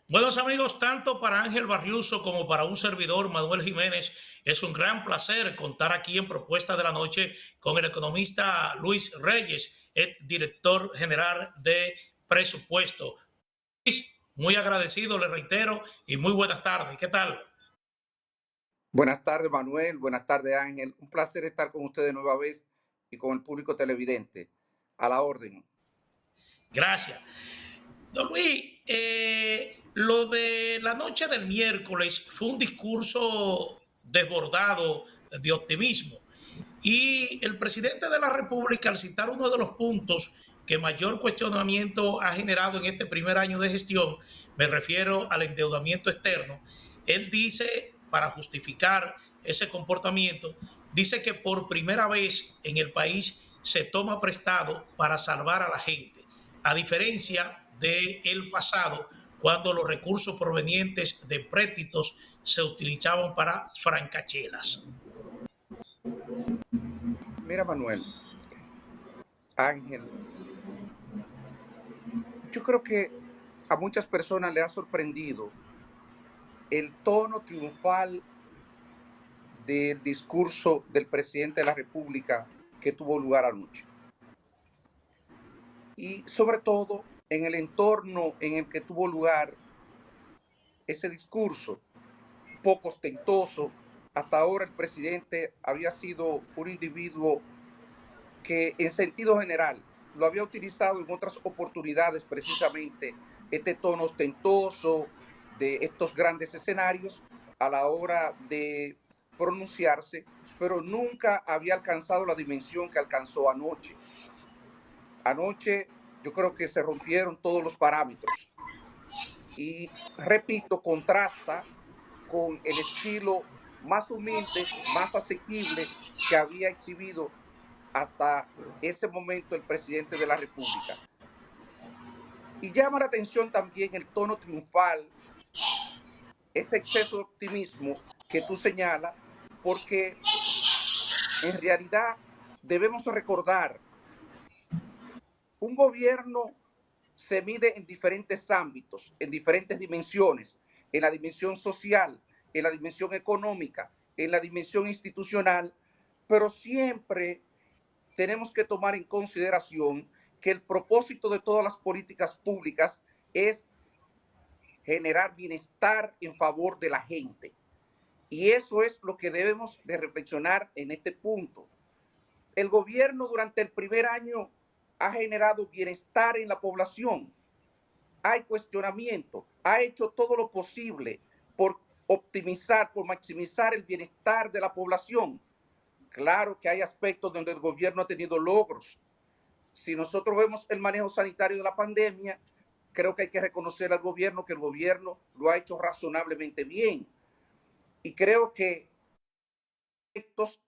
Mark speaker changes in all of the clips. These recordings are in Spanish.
Speaker 1: Buenos amigos, tanto para Ángel Barriuso como para un servidor, Manuel Jiménez, es un gran placer contar aquí en Propuesta de la Noche con el economista Luis Reyes, el director general de presupuesto. Luis, muy agradecido, le reitero, y muy buenas tardes. ¿Qué tal?
Speaker 2: Buenas tardes, Manuel. Buenas tardes, Ángel. Un placer estar con ustedes nueva vez y con el público televidente. A la orden.
Speaker 1: Gracias. Don Luis, lo de la noche del miércoles fue un discurso desbordado de optimismo. Y el presidente de la República, al citar uno de los puntos que mayor cuestionamiento ha generado en este primer año de gestión, me refiero al endeudamiento externo, él dice, para justificar ese comportamiento, dice que por primera vez en el país se toma prestado para salvar a la gente, a diferencia del pasado, cuando los recursos provenientes de préstitos se utilizaban para francachelas.
Speaker 2: Mira, Manuel, Ángel, yo creo que a muchas personas le ha sorprendido el tono triunfal del discurso del presidente de la República que tuvo lugar anoche. Y sobre todo en el entorno en el que tuvo lugar ese discurso, poco ostentoso. Hasta ahora el presidente había sido un individuo que en sentido general lo había utilizado en otras oportunidades, precisamente este tono ostentoso de estos grandes escenarios a la hora de pronunciarse, pero nunca había alcanzado la dimensión que alcanzó anoche. Anoche yo creo que se rompieron todos los parámetros y, repito, contrasta con el estilo más humilde, más asequible que había exhibido hasta ese momento el presidente de la República. Y llama la atención también el tono triunfal, ese exceso de optimismo que tú señalas, porque en realidad debemos recordar, un gobierno se mide en diferentes ámbitos, en diferentes dimensiones, en la dimensión social, en la dimensión económica, en la dimensión institucional, pero siempre tenemos que tomar en consideración que el propósito de todas las políticas públicas es generar bienestar en favor de la gente. Y eso es lo que debemos de reflexionar en este punto. El gobierno durante el primer año ha generado bienestar en la población. Hay cuestionamiento, ha hecho todo lo posible por optimizar, por maximizar el bienestar de la población. Claro que hay aspectos donde el gobierno ha tenido logros. Si nosotros vemos el manejo sanitario de la pandemia, creo que hay que reconocer al gobierno que el gobierno lo ha hecho razonablemente bien. Y creo que aspectos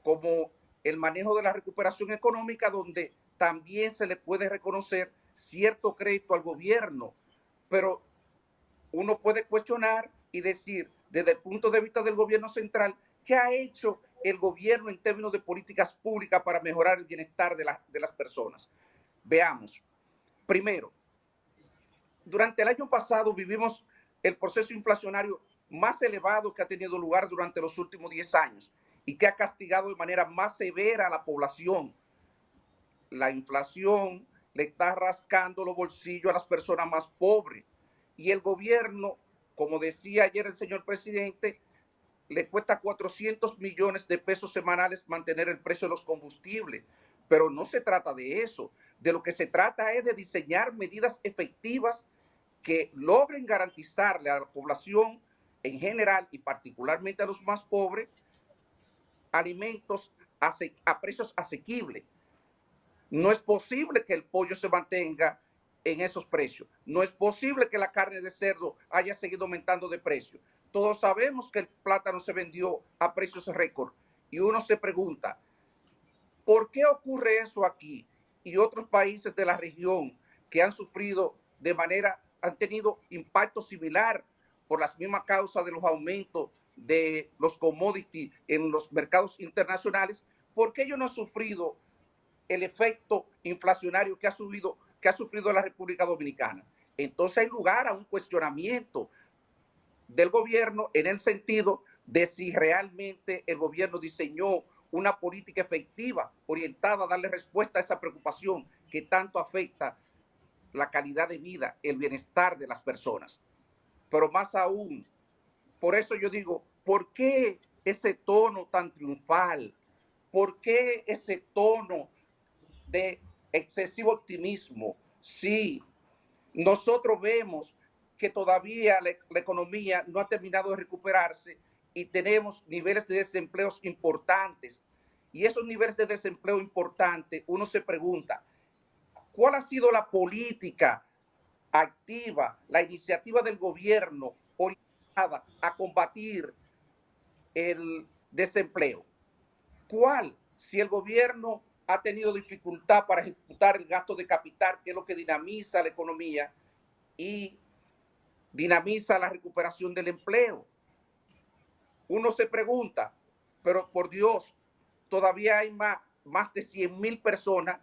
Speaker 2: como el manejo de la recuperación económica, donde también se le puede reconocer cierto crédito al gobierno, pero uno puede cuestionar y decir, desde el punto de vista del gobierno central, ¿qué ha hecho el gobierno en términos de políticas públicas para mejorar el bienestar de las personas? Veamos. Primero, durante el año pasado vivimos el proceso inflacionario más elevado que ha tenido lugar durante los últimos 10 años y que ha castigado de manera más severa a la población. La inflación le está rascando los bolsillos a las personas más pobres y el gobierno, como decía ayer el señor presidente, le cuesta 400 millones de pesos semanales mantener el precio de los combustibles. Pero no se trata de eso. De lo que se trata es de diseñar medidas efectivas que logren garantizarle a la población en general y particularmente a los más pobres alimentos a precios asequibles. No es posible que el pollo se mantenga en esos precios. No es posible que la carne de cerdo haya seguido aumentando de precio. Todos sabemos que el plátano se vendió a precios récord y uno se pregunta, ¿por qué ocurre eso aquí y otros países de la región que han sufrido de manera, han tenido impacto similar por las mismas causas de los aumentos de los commodities en los mercados internacionales? ¿Por qué ellos no han sufrido el efecto inflacionario que ha sufrido la República Dominicana? entonces hay lugar a un cuestionamiento del gobierno en el sentido de si realmente el gobierno diseñó una política efectiva orientada a darle respuesta a esa preocupación que tanto afecta la calidad de vida, el bienestar de las personas. Pero más aún, por eso yo digo, ¿por qué ese tono tan triunfal? ¿Por qué ese tono de excesivo optimismo? Sí, nosotros vemos que todavía la economía no ha terminado de recuperarse y tenemos niveles de desempleo importantes. Y esos niveles de desempleo importantes, uno se pregunta, ¿cuál ha sido la política activa, la iniciativa del gobierno orientada a combatir el desempleo? ¿Cuál? Si el gobierno ha tenido dificultad para ejecutar el gasto de capital, que es lo que dinamiza la economía y dinamiza la recuperación del empleo. Uno se pregunta, pero por Dios, todavía hay más de 100,000 personas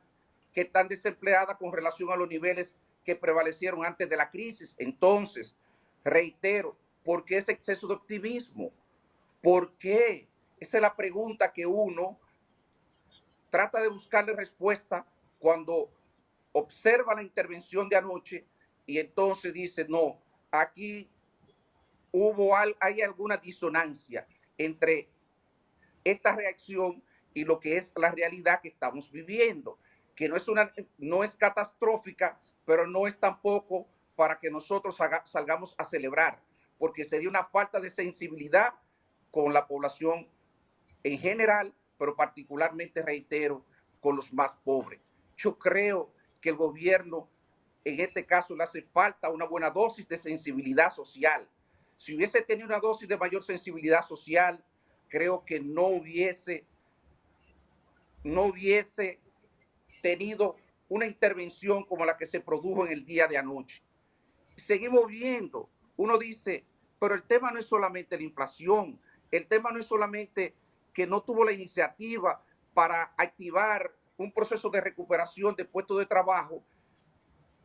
Speaker 2: que están desempleadas con relación a los niveles que prevalecieron antes de la crisis. Entonces, reitero, ¿por qué ese exceso de optimismo? ¿Por qué? Esa es la pregunta que uno trata de buscarle respuesta cuando observa la intervención de anoche y entonces dice, no, aquí hay alguna disonancia entre esta reacción y lo que es la realidad que estamos viviendo, que no es catastrófica, pero no es tampoco para que nosotros salgamos a celebrar, porque sería una falta de sensibilidad con la población en general, pero particularmente, reitero, con los más pobres. Yo creo que el gobierno, en este caso, le hace falta una buena dosis de sensibilidad social. Si hubiese tenido una dosis de mayor sensibilidad social, creo que no hubiese tenido una intervención como la que se produjo en el día de anoche. Seguimos viendo, uno dice, pero el tema no es solamente la inflación, el tema no es solamente que no tuvo la iniciativa para activar un proceso de recuperación de puestos de trabajo,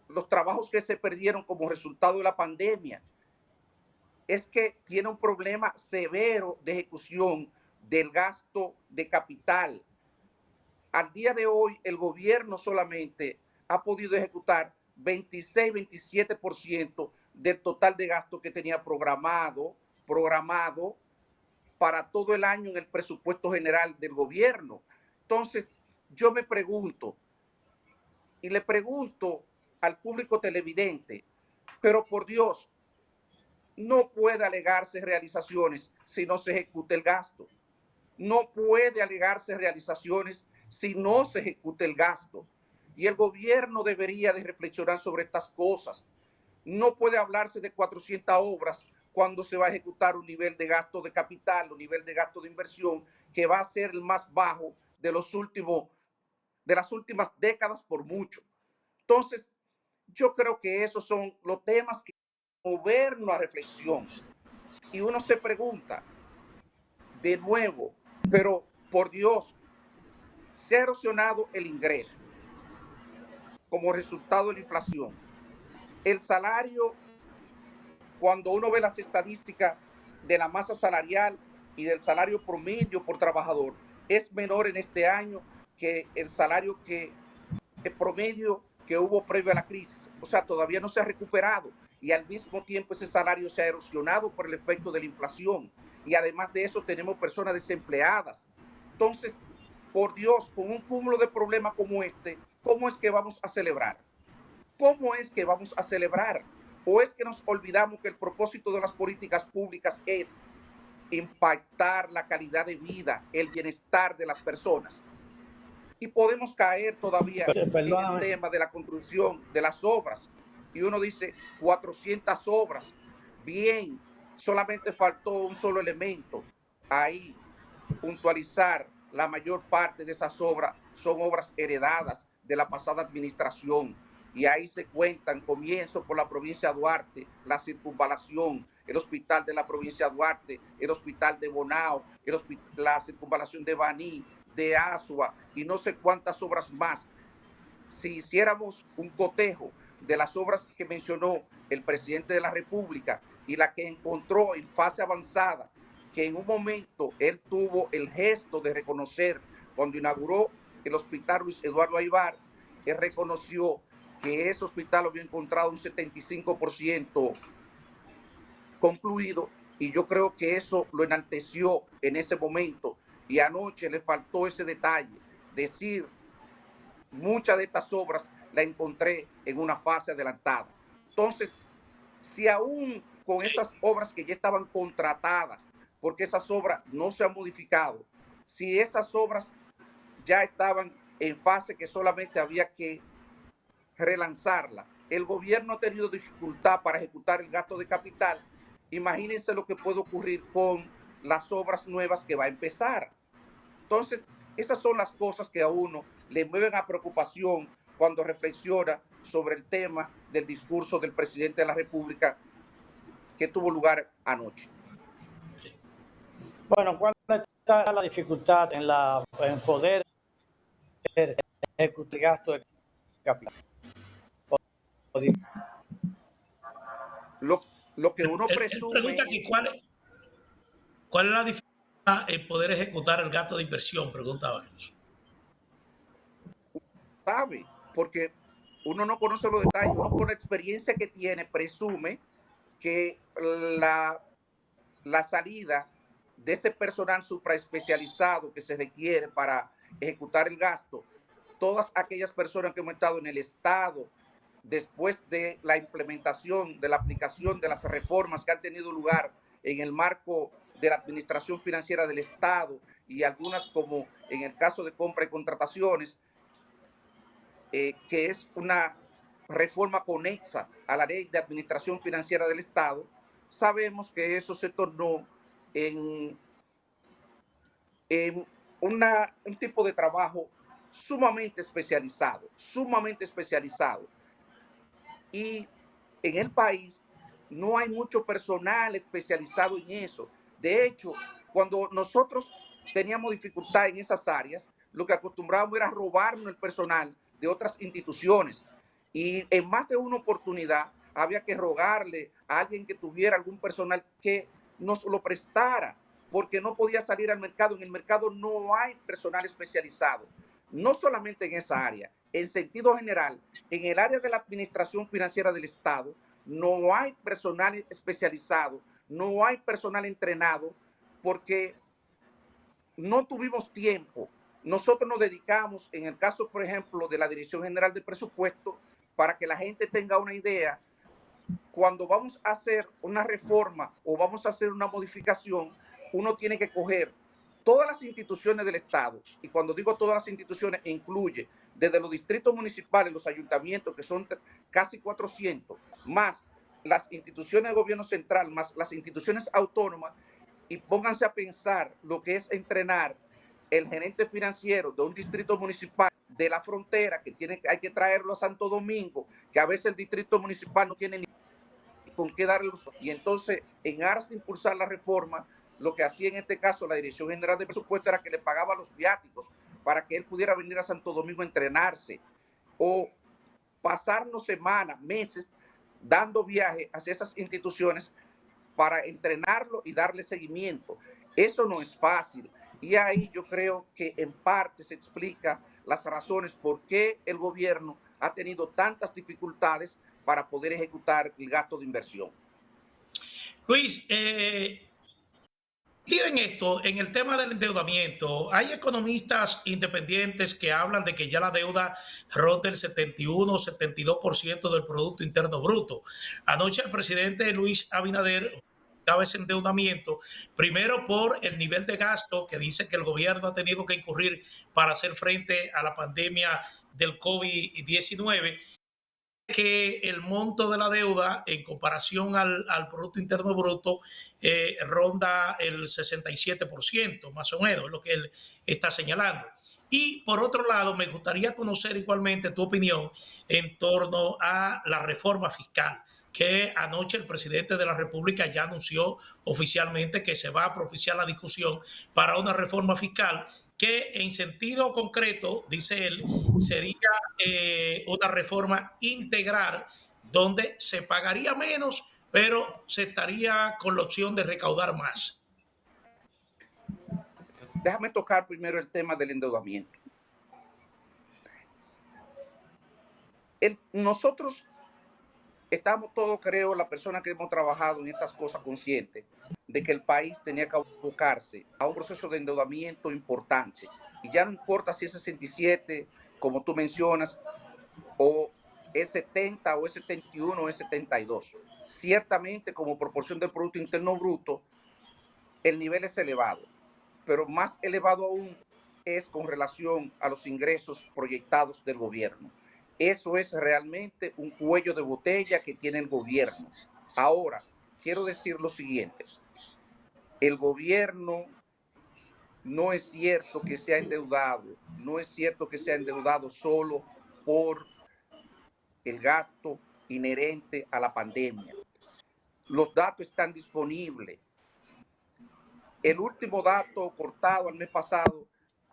Speaker 2: los trabajos que se perdieron como resultado de la pandemia, es que tiene un problema severo de ejecución del gasto de capital. Al día de hoy, el gobierno solamente ha podido ejecutar 26-27% del total de gasto que tenía programado para todo el año en el presupuesto general del gobierno. Entonces, yo me pregunto, y le pregunto al público televidente, pero por Dios, no puede alegarse realizaciones si no se ejecuta el gasto. No puede alegarse realizaciones si no se ejecuta el gasto. Y el gobierno debería de reflexionar sobre estas cosas. No puede hablarse de 400 obras cuando se va a ejecutar un nivel de gasto de capital, un nivel de gasto de inversión que va a ser el más bajo de las últimas décadas por mucho. Entonces, yo creo que esos son los temas que movernos a reflexión. Y uno se pregunta, de nuevo, pero por Dios, se ha erosionado el ingreso como resultado de la inflación. El salario, cuando uno ve las estadísticas de la masa salarial y del salario promedio por trabajador, es menor en este año que el salario el promedio que hubo previo a la crisis. O sea, todavía no se ha recuperado y al mismo tiempo ese salario se ha erosionado por el efecto de la inflación. Y además de eso tenemos personas desempleadas. Entonces, por Dios, con un cúmulo de problemas como este, ¿cómo es que vamos a celebrar? ¿Cómo es que vamos a celebrar? ¿O es que nos olvidamos que el propósito de las políticas públicas es impactar la calidad de vida, el bienestar de las personas? Y podemos caer todavía en el tema de la construcción de las obras. Y uno dice 400 obras. Bien, solamente faltó un solo elemento. Ahí, puntualizar, la mayor parte de esas obras son obras heredadas de la pasada administración. Y ahí se cuentan, comienzo por la provincia de Duarte, la circunvalación, el hospital de la provincia de Duarte, el hospital de Bonao, la circunvalación de Baní, de Asua y no sé cuántas obras más. Si hiciéramos un cotejo, de las obras que mencionó el presidente de la República y la que encontró en fase avanzada, que en un momento él tuvo el gesto de reconocer cuando inauguró el hospital Luis Eduardo Aybar, él reconoció que ese hospital había encontrado un 75% concluido, y yo creo que eso lo enalteció en ese momento, y anoche le faltó ese detalle, decir, muchas de estas obras la encontré en una fase adelantada. Entonces, si aún con
Speaker 1: Sí.
Speaker 2: esas obras que ya estaban contratadas, porque esas obras no se han modificado, si esas obras ya estaban en fase que solamente había que relanzarla, el gobierno ha tenido dificultad para ejecutar el gasto de capital, imagínense lo que puede ocurrir con las obras nuevas que va a empezar. Entonces, esas son las cosas que a uno le mueven a preocupación cuando reflexiona sobre el tema del discurso del presidente de la República que tuvo lugar anoche.
Speaker 3: Bueno, ¿cuál está la dificultad en poder ejecutar el gasto de capital?
Speaker 2: Lo que uno
Speaker 1: Él pregunta
Speaker 2: presume
Speaker 1: que
Speaker 2: es,
Speaker 1: cuál es la dificultad en poder ejecutar el gasto de inversión, pregunta Barrios.
Speaker 2: sabe, porque uno no conoce los detalles, uno por la experiencia que tiene presume que la salida de ese personal supraespecializado que se requiere para ejecutar el gasto, todas aquellas personas que hemos estado en el Estado después de la implementación, de la aplicación de las reformas que han tenido lugar en el marco de la administración financiera del Estado y algunas como en el caso de compra y contrataciones, que es una reforma conexa a la ley de administración financiera del Estado, sabemos que eso se tornó en, en un tipo de trabajo sumamente especializado, sumamente especializado. Y en el país no hay mucho personal especializado en eso. De hecho, cuando nosotros teníamos dificultad en esas áreas, lo que acostumbrábamos era robarnos el personal de otras instituciones. Y en más de una oportunidad había que rogarle a alguien que tuviera algún personal que nos lo prestara, porque no podía salir al mercado. En el mercado no hay personal especializado, no solamente en esa área, en sentido general, en el área de la administración financiera del Estado, no hay personal especializado, no hay personal entrenado, porque no tuvimos tiempo. Nosotros nos dedicamos, en el caso, por ejemplo, de la Dirección General de Presupuesto, para que la gente tenga una idea, cuando vamos a hacer una reforma o vamos a hacer una modificación, uno tiene que coger todas las instituciones del Estado, y cuando digo todas las instituciones, incluye desde los distritos municipales, los ayuntamientos, que son casi 400, más las instituciones del gobierno central, más las instituciones autónomas, y pónganse a pensar lo que es entrenar el gerente financiero de un distrito municipal de la frontera, que hay que traerlo a Santo Domingo, que a veces el distrito municipal no tiene ni con qué darle uso. Y entonces, en aras de impulsar la reforma, lo que hacía en este caso la Dirección General de Presupuesto era que le pagaba los viáticos para que él pudiera venir a Santo Domingo a entrenarse, o pasarnos semanas, meses, dando viaje hacia esas instituciones para entrenarlo y darle seguimiento. Eso no es fácil. Y ahí yo creo que en parte se explica las razones por qué el gobierno ha tenido tantas dificultades para poder ejecutar el gasto de inversión.
Speaker 1: Luis, tienen esto en el tema del endeudamiento. Hay economistas independientes que hablan de que ya la deuda ronda el 71 o 72% del Producto Interno Bruto. Anoche el presidente Luis Abinader daba ese endeudamiento, primero por el nivel de gasto que dice que el gobierno ha tenido que incurrir para hacer frente a la pandemia del COVID-19, que el monto de la deuda en comparación al Producto Interno Bruto ronda el 67%, más o menos, es lo que él está señalando. Y por otro lado, me gustaría conocer igualmente tu opinión en torno a la reforma fiscal, que anoche el presidente de la República ya anunció oficialmente que se va a propiciar la discusión para una reforma fiscal que en sentido concreto, dice él, sería una reforma integral donde se pagaría menos, pero se estaría con la opción de recaudar más.
Speaker 2: Déjame tocar primero el tema del endeudamiento. Nosotros estamos todos, creo, las personas que hemos trabajado en estas cosas conscientes de que el país tenía que abocarse a un proceso de endeudamiento importante. Y ya no importa si es 67, como tú mencionas, o es 70, o es 71, o es 72. Ciertamente, como proporción del Producto Interno Bruto, el nivel es elevado, pero más elevado aún es con relación a los ingresos proyectados del gobierno. Eso es realmente un cuello de botella que tiene el gobierno. Ahora, quiero decir lo siguiente. El gobierno no es cierto que se ha endeudado, no es cierto que se ha endeudado solo por el gasto inherente a la pandemia. Los datos están disponibles. El último dato cortado el mes pasado,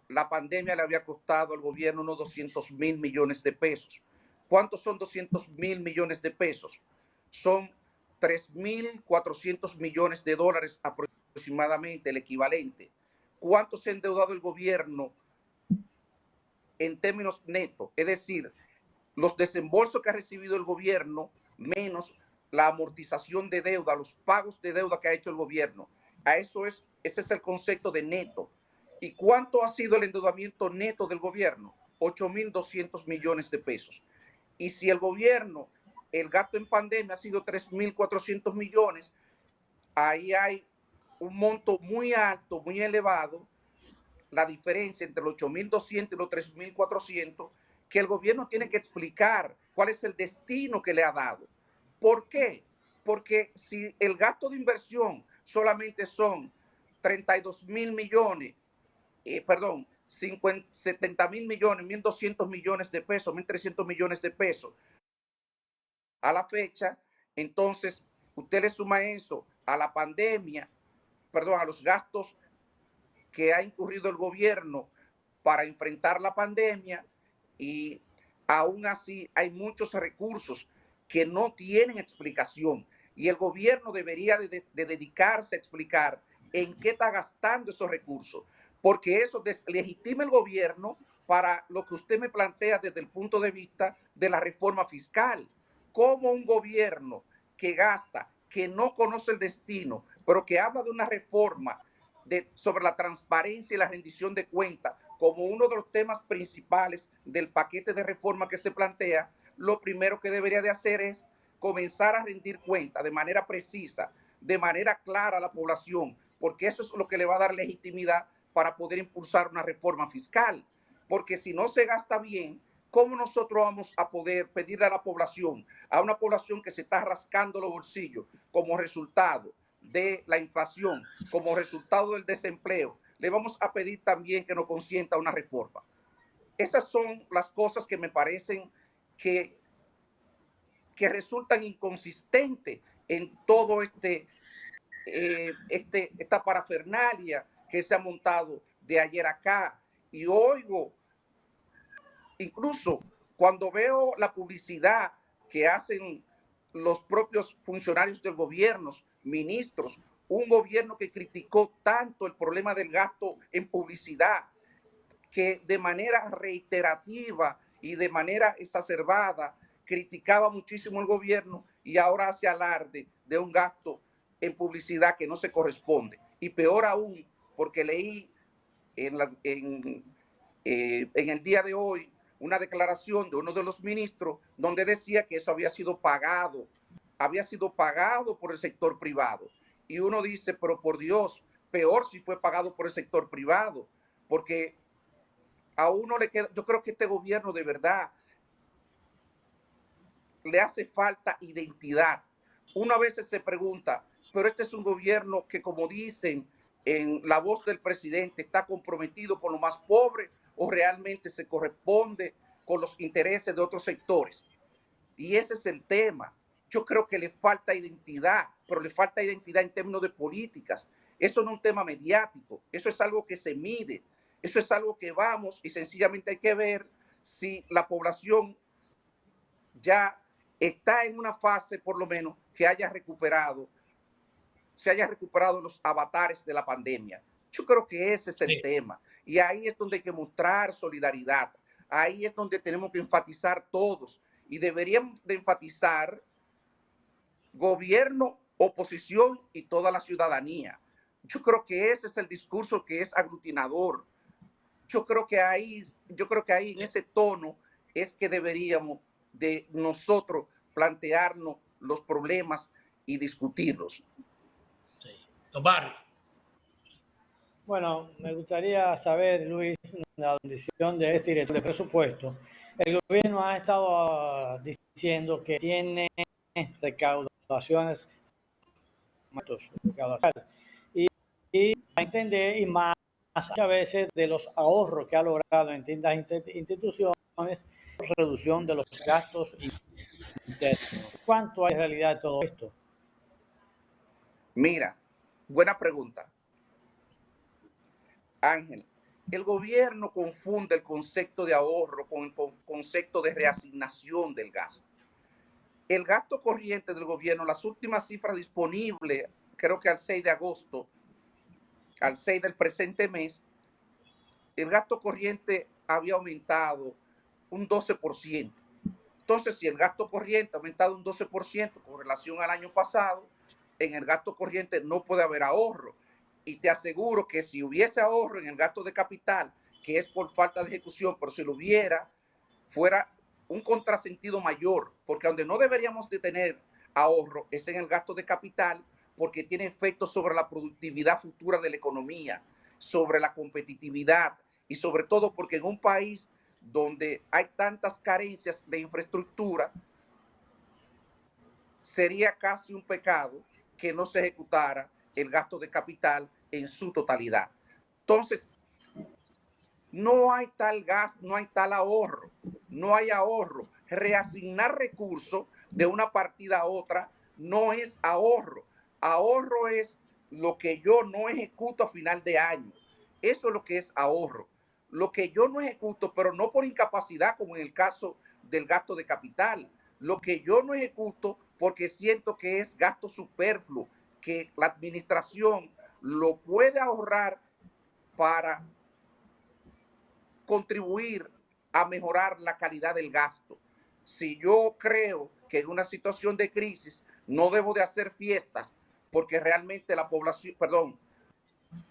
Speaker 2: la pandemia le había costado al gobierno unos 200,000 millones de pesos. ¿Cuántos son 200,000 millones de pesos? Son 3.400 millones de dólares aproximadamente, el equivalente. ¿Cuánto se ha endeudado el gobierno en términos netos? Es decir, los desembolsos que ha recibido el gobierno menos la amortización de deuda, los pagos de deuda que ha hecho el gobierno. Ese es el concepto de neto. ¿Y cuánto ha sido el endeudamiento neto del gobierno? 8.200 millones de pesos. Y si el gobierno, el gasto en pandemia ha sido 3.400 millones, ahí hay un monto muy alto, muy elevado, la diferencia entre los 8.200 y los 3.400, que el gobierno tiene que explicar cuál es el destino que le ha dado. ¿Por qué? Porque si el gasto de inversión solamente son 32,000 millones, 70,000 millones, 1.200 millones de pesos, 1.300 millones de pesos a la fecha, entonces usted le suma eso a la pandemia, a los gastos que ha incurrido el gobierno para enfrentar la pandemia, y aún así hay muchos recursos que no tienen explicación, y el gobierno debería de dedicarse a explicar en qué está gastando esos recursos, porque eso deslegitima el gobierno para lo que usted me plantea desde el punto de vista de la reforma fiscal. Como un gobierno que gasta, que no conoce el destino, pero que habla de una reforma sobre la transparencia y la rendición de cuentas como uno de los temas principales del paquete de reforma que se plantea, lo primero que debería de hacer es comenzar a rendir cuentas de manera precisa, de manera clara a la población, porque eso es lo que le va a dar legitimidad para poder impulsar una reforma fiscal. Porque si no se gasta bien, ¿cómo nosotros vamos a poder pedirle a una población que se está rascando los bolsillos como resultado de la inflación, como resultado del desempleo, le vamos a pedir también que nos consienta una reforma? Esas son las cosas que me parecen que resultan inconsistentes en todo esta parafernalia que se ha montado de ayer acá. Y oigo, incluso cuando veo la publicidad que hacen los propios funcionarios del gobierno, ministros, un gobierno que criticó tanto el problema del gasto en publicidad, que de manera reiterativa y de manera exacerbada criticaba muchísimo el gobierno, y ahora hace alarde de un gasto en publicidad que no se corresponde. Y peor aún, porque leí en el día de hoy una declaración de uno de los ministros donde decía que eso había sido pagado por el sector privado. Y uno dice, pero por Dios, peor si fue pagado por el sector privado, porque a uno le queda, yo creo que este gobierno de verdad le hace falta identidad. Uno a veces se pregunta, pero este es un gobierno que, como dicen en la voz del presidente, está comprometido con los más pobres, o realmente se corresponde con los intereses de otros sectores. Y ese es el tema. Yo creo que le falta identidad, pero le falta identidad en términos de políticas. Eso no es un tema mediático, eso es algo que se mide. Eso es algo que vamos y sencillamente hay que ver si la población ya está en una fase, por lo menos, que se haya recuperado los avatares de la pandemia. Yo creo que ese es el
Speaker 1: Sí,
Speaker 2: tema. Y ahí es donde hay que mostrar solidaridad. Ahí es donde tenemos que enfatizar todos. Y deberíamos de enfatizar gobierno, oposición y toda la ciudadanía. Yo creo que ese es el discurso que es aglutinador. Yo creo que ahí en ese tono es que deberíamos de nosotros plantearnos los problemas y discutirlos.
Speaker 1: sí. Don Barry.
Speaker 3: Bueno, me gustaría saber, Luis, la condición de este director de presupuesto. El gobierno ha estado diciendo que tiene recaudaciones, y, y a entender, y más a veces de los ahorros que ha logrado en distintas instituciones, reducción de los gastos internos. ¿Cuánto hay en realidad de todo esto?
Speaker 2: Mira, buena pregunta, Ángel. El gobierno confunde el concepto de ahorro con el concepto de reasignación del gasto. El gasto corriente del gobierno, las últimas cifras disponibles, creo que al 6 de agosto, al 6 del presente mes, el gasto corriente había aumentado un 12%. Entonces, si el gasto corriente ha aumentado un 12% con relación al año pasado, en el gasto corriente no puede haber ahorro. Y te aseguro que si hubiese ahorro en el gasto de capital, que es por falta de ejecución, pero si lo hubiera, fuera un contrasentido mayor, porque donde no deberíamos de tener ahorro es en el gasto de capital, porque tiene efectos sobre la productividad futura de la economía, sobre la competitividad y sobre todo porque en un país donde hay tantas carencias de infraestructura, sería casi un pecado que no se ejecutara el gasto de capital en su totalidad. Entonces, no hay tal gasto, no hay tal ahorro, no hay ahorro. Reasignar recursos de una partida a otra no es ahorro. Ahorro es lo que yo no ejecuto a final de año. Eso es lo que es ahorro. Lo que yo no ejecuto, pero no por incapacidad, como en el caso del gasto de capital. Lo que yo no ejecuto porque siento que es gasto superfluo, que la administración lo puede ahorrar para contribuir a mejorar la calidad del gasto. Si yo creo que en una situación de crisis no debo de hacer fiestas porque realmente la población, perdón,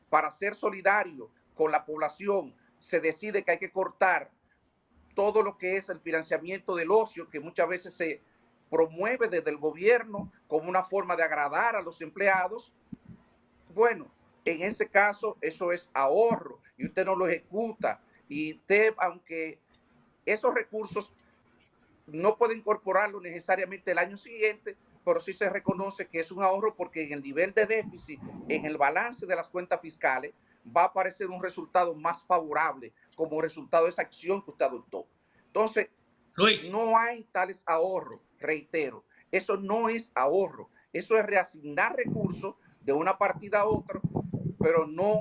Speaker 2: para ser solidario con la población se decide que hay que cortar todo lo que es el financiamiento del ocio, que muchas veces se promueve desde el gobierno como una forma de agradar a los empleados. Bueno, en ese caso eso es ahorro y usted no lo ejecuta. Y usted, aunque esos recursos no puede incorporarlo necesariamente el año siguiente, pero sí se reconoce que es un ahorro porque en el nivel de déficit, en el balance de las cuentas fiscales, va a aparecer un resultado más favorable como resultado de esa acción que usted adoptó. Entonces,
Speaker 1: Luis,
Speaker 2: no hay tales ahorros, reitero, eso no es ahorro, eso es reasignar recursos de una partida a otra, pero no,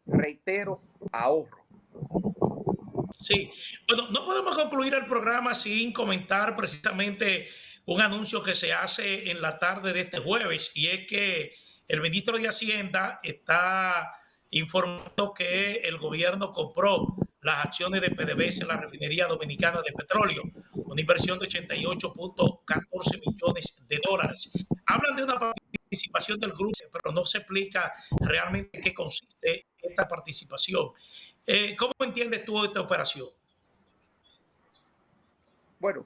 Speaker 2: reitero, ahorro.
Speaker 1: sí. Bueno, no podemos concluir el programa sin comentar precisamente un anuncio que se hace en la tarde de este jueves, y es que el ministro de Hacienda está informando que el gobierno compró las acciones de PDVSA en la refinería dominicana de petróleo, una inversión de 88.14 millones de dólares. Hablan de una participación del grupo, pero no se explica realmente en qué consiste esta participación. ¿Cómo entiendes tú esta operación?
Speaker 2: Bueno,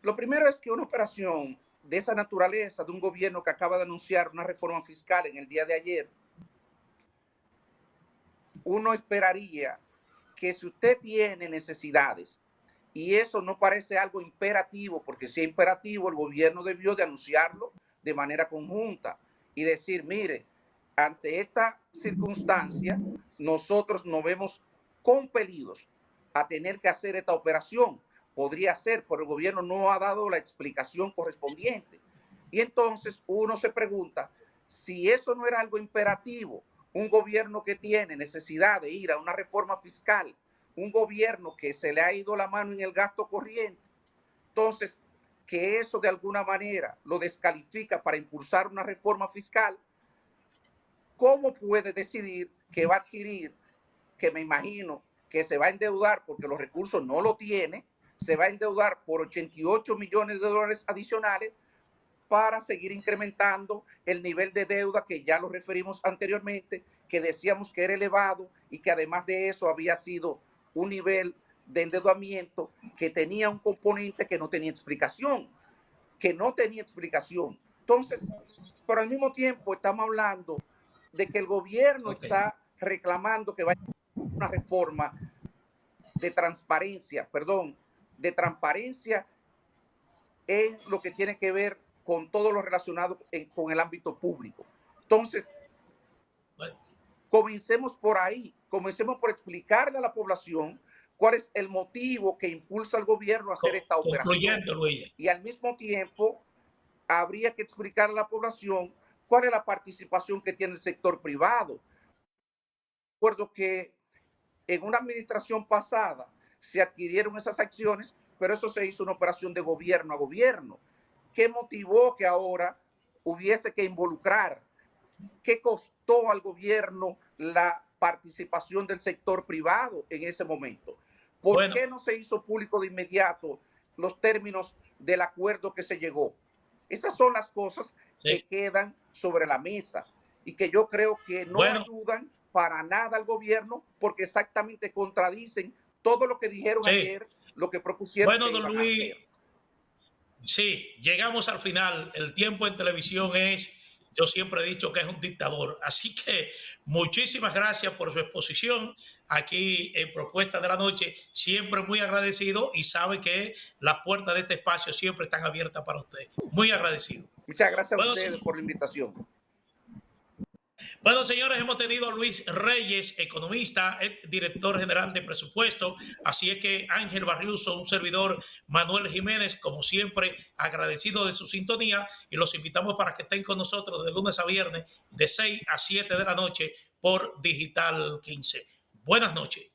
Speaker 2: lo primero es que una operación de esa naturaleza, de un gobierno que acaba de anunciar una reforma fiscal en el día de ayer, uno esperaría que si usted tiene necesidades y eso no parece algo imperativo, porque si es imperativo, el gobierno debió de anunciarlo de manera conjunta y decir, mire, ante esta circunstancia, nosotros nos vemos compelidos a tener que hacer esta operación. Podría ser, pero el gobierno no ha dado la explicación correspondiente. Y entonces uno se pregunta, si eso no era algo imperativo, un gobierno que tiene necesidad de ir a una reforma fiscal, un gobierno que se le ha ido la mano en el gasto corriente, entonces que eso de alguna manera lo descalifica para impulsar una reforma fiscal, ¿cómo puede decidir que va a adquirir, que me imagino que se va a endeudar porque los recursos no lo tiene, se va a endeudar por 88 millones de dólares adicionales para seguir incrementando el nivel de deuda que ya lo referimos anteriormente, que decíamos que era elevado y que además de eso había sido un nivel de endeudamiento que tenía un componente que no tenía explicación, Entonces, pero al mismo tiempo estamos hablando de que el gobierno está reclamando que vaya una reforma de transparencia en lo que tiene que ver con todo lo relacionado con el ámbito público. Entonces, comencemos por ahí, comencemos por explicarle a la población cuál es el motivo que impulsa al gobierno a hacer esta operación. Y al mismo tiempo, habría que explicarle a la población cuál es la participación que tiene el sector privado. Recuerdo que en una administración pasada se adquirieron esas acciones, pero eso se hizo una operación de gobierno a gobierno. ¿Qué motivó que ahora hubiese que involucrar? ¿Qué costó al gobierno la participación del sector privado en ese momento? ¿Por qué no se hizo público de inmediato los términos del acuerdo que se llegó? Esas son las cosas que quedan sobre la mesa y que yo creo que no ayudan para nada al gobierno, porque exactamente contradicen todo lo que dijeron ayer, lo que propusieron que iban a hacer.
Speaker 1: Sí, llegamos al final. El tiempo en televisión yo siempre he dicho que es un dictador. Así que muchísimas gracias por su exposición aquí en Propuesta de la Noche. Siempre muy agradecido y sabe que las puertas de este espacio siempre están abiertas para usted. Muy agradecido.
Speaker 2: Muchas gracias a ustedes por la invitación.
Speaker 1: Bueno, señores, hemos tenido a Luis Reyes, economista, director general de presupuesto. Así es que Ángel Barriuso, un servidor, Manuel Jiménez, como siempre, agradecido de su sintonía y los invitamos para que estén con nosotros de lunes a viernes de 6 a 7 de la noche por Digital 15. Buenas noches.